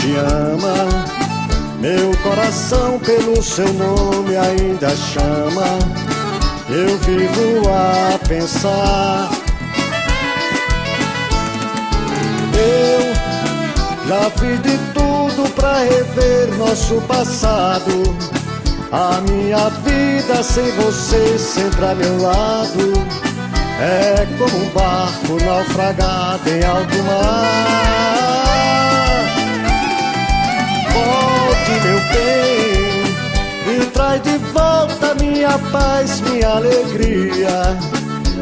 te ama. Meu coração pelo seu nome ainda chama. Eu vivo a pensar. Eu já fiz de tudo pra rever nosso passado. A minha vida sem você sempre a meu lado é como um barco naufragado em alto mar. Volte, meu bem, e traz de volta minha paz, minha alegria.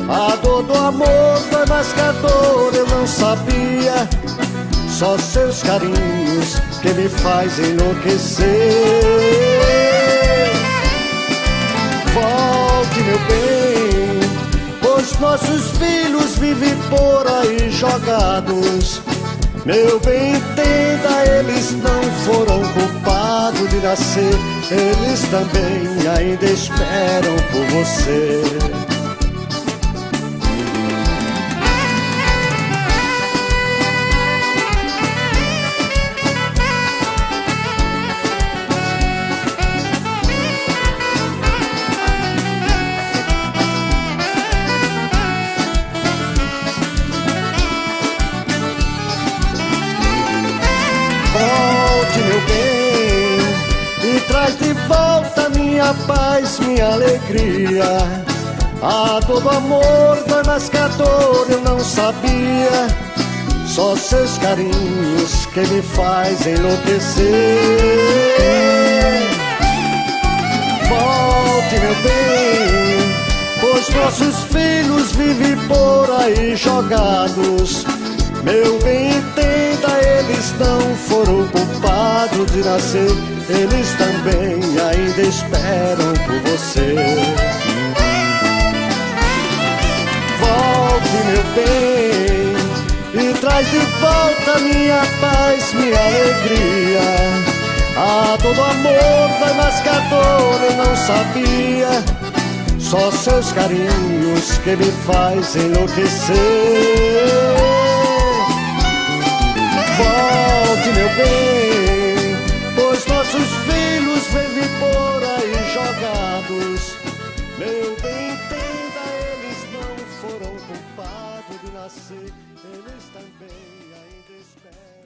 A dor do amor foi mais que a dor, eu não sabia. Só seus carinhos que me faz enlouquecer. Volte, meu bem, pois nossos filhos vivem por aí jogados. Meu bem, entenda, eles não foram culpados de nascer. Eles também ainda esperam por você. Volte, meu bem, e traz de volta minha paz, minha alegria. A dor do amor dói mais que a dor, eu não sabia. Só seus carinhos que me faz enlouquecer. Volte, meu bem, pois nossos filhos vivem por aí jogados. Meu bem, entenda, eles não foram culpados de nascer. Eles também ainda esperam por você. Volte, meu bem, e traz de volta minha paz, minha alegria. A dor do amor vai mais que a dor, eu não sabia. Só seus carinhos que me faz enlouquecer. Volte, meu bem, pois nossos filhos vivem por aí jogados. Meu bem, entenda, eles não foram culpados de nascer. Eles também ainda esperam.